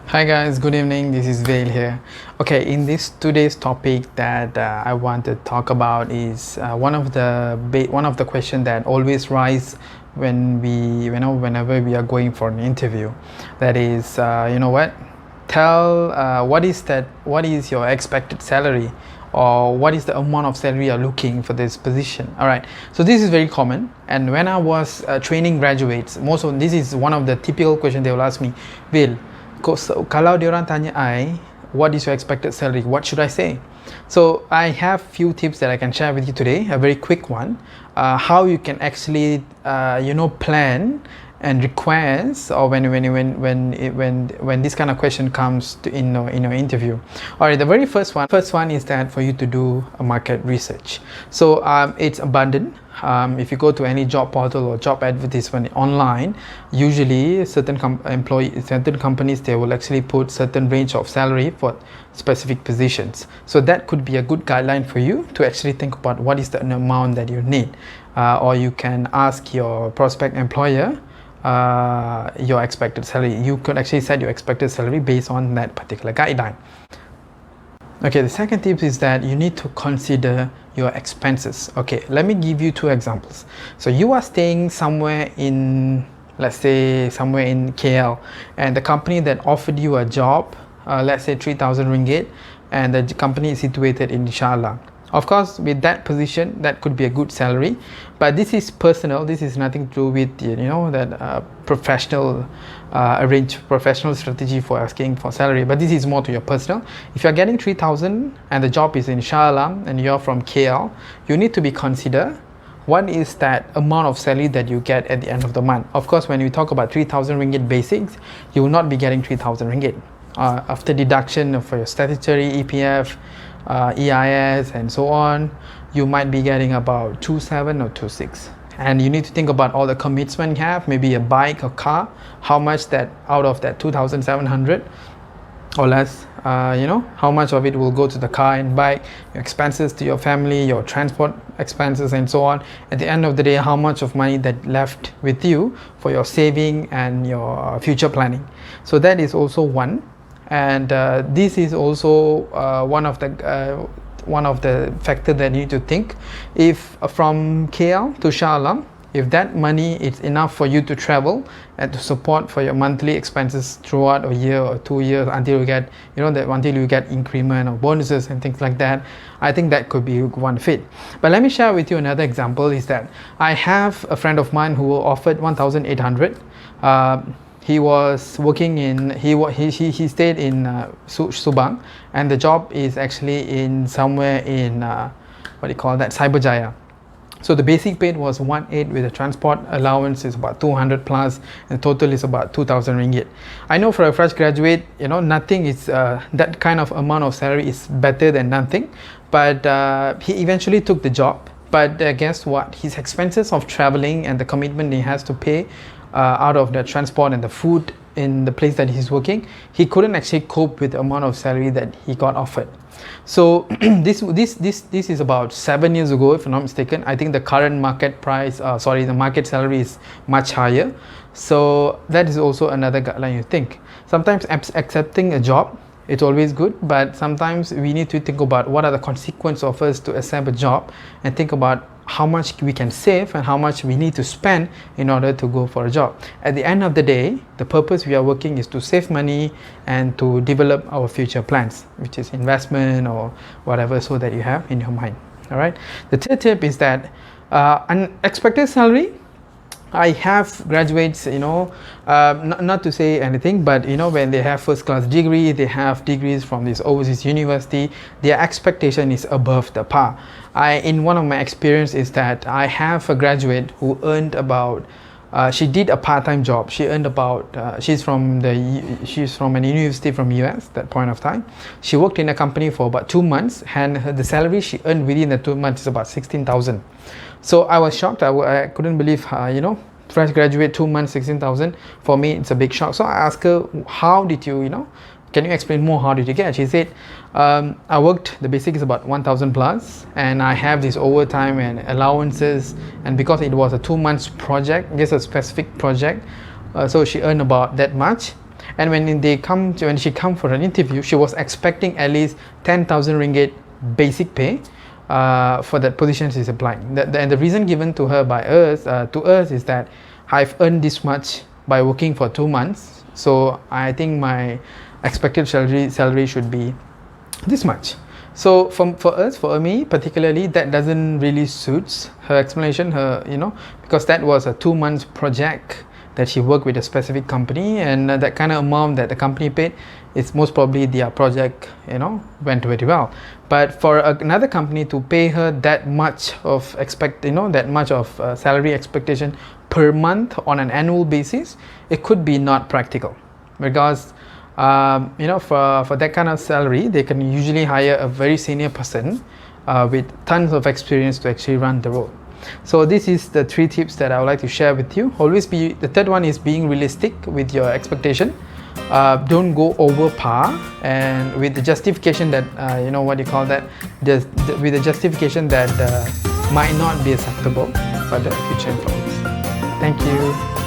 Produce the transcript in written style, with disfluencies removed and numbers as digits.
Hi guys, good evening. This is Vale here. Okay, in this today's topic that I want to talk about is one of the question that always rise when whenever we are going for an interview. That is, tell what is your expected salary, or what is the amount of salary you're looking for this position. All right, so this is very common, and when I was training graduates, most of this is one of the typical question they will ask me. Will, kalau diorang tanya what is your expected salary, what should I say? So I have few tips that I can share with you today, a very quick one, how you can actually plan and request, or when this kind of question comes to in your interview. All right, the very first one is that for you to do a market research. So it's abundant. If you go to any job portal or job advertisement online, usually certain companies, they will actually put certain range of salary for specific positions. So that could be a good guideline for you to actually think about what is the amount that you need, or you can ask your prospect employer your expected salary. You could actually set your expected salary based on that particular guideline. Okay, the second tip is that you need to consider your expenses. Okay, let me give you two examples. So you are staying somewhere in, let's say somewhere in KL, and the company that offered you a job, let's say 3,000 ringgit, and the company is situated in Shah Alam. Of course, with that position, that could be a good salary, but this is personal. This is nothing to do with that professional professional strategy for asking for salary. But this is more to your personal. If you are getting 3,000 and the job is in Shah Alam and you are from KL, you need to be consider what is that amount of salary that you get at the end of the month. Of course, when we talk about 3,000 ringgit basics, you will not be getting 3,000 ringgit after deduction for your statutory EPF. EIS and so on, you might be getting about 2.7 or 2.6, and you need to think about all the commitment you have, maybe a bike or car, how much that out of that 2,700 or less, how much of it will go to the car and bike, your expenses to your family, your transport expenses and so on. At the end of the day, how much of money that left with you for your saving and your future planning. So that is also one. And this is also one of the factor that you need to think. If from KL to Shah Alam, if that money is enough for you to travel and to support for your monthly expenses throughout a year or 2 years until you get until you get increment or bonuses and things like that, I think that could be one fit. But let me share with you another example. Is that I have a friend of mine who offered 1,800. He was working in, he stayed in Subang, and the job is actually in somewhere in Cyberjaya. So the basic pay was 1.8, with the transport allowance is about 200 plus, and total is about 2,000 ringgit. I know for a fresh graduate, nothing is that kind of amount of salary is better than nothing, but he eventually took the job. But guess what? His expenses of traveling and the commitment he has to pay out of the transport and the food in the place that he's working, he couldn't actually cope with the amount of salary that he got offered. So this is about 7 years ago, if I'm not mistaken. I think the current market price, the market salary is much higher. So that is also another guideline you think. Sometimes accepting a job, it's always good, but sometimes we need to think about what are the consequences of us to accept a job, and think about how much we can save and how much we need to spend in order to go for a job. At the end of the day, the purpose we are working is to save money and to develop our future plans, which is investment or whatever, so that you have in your mind. All right. The third tip is that unexpected salary. I have graduates, not to say anything, but when they have first class degree, they have degrees from this overseas university, their expectation is above the par. In one of my experience is that I have a graduate who earned about, she did a part-time job. She earned about, she's from an university from US that point of time. She worked in a company for about 2 months, and the salary she earned within the 2 months is about 16,000. So I was shocked. I couldn't believe, fresh graduate, 2 months, 16,000. For me, it's a big shock. So I asked her, how did you, can you explain more? How did you get? She said, I worked, the basic is about 1,000 plus, and I have this overtime and allowances. And because it was a 2 months project, just a specific project, so she earned about that much. and when she come for an interview, she was expecting at least 10,000 ringgit basic pay for that position she's applying. And the reason given to her by us is that I've earned this much by working for 2 months, so I think my expected salary should be this much. So for me particularly, that doesn't really suits her explanation, because that was a 2 months project that she worked with a specific company, and that kind of amount that the company paid is most probably their project went very well. But for another company to pay her that much of salary expectation per month on an annual basis, it could be not practical, because for that kind of salary, they can usually hire a very senior person with tons of experience to actually run the role. So this is the 3 tips that I would like to share with you. The third one is being realistic with your expectation. Don't go over par, and with the justification that with the justification that might not be acceptable for the future employees. Thank you.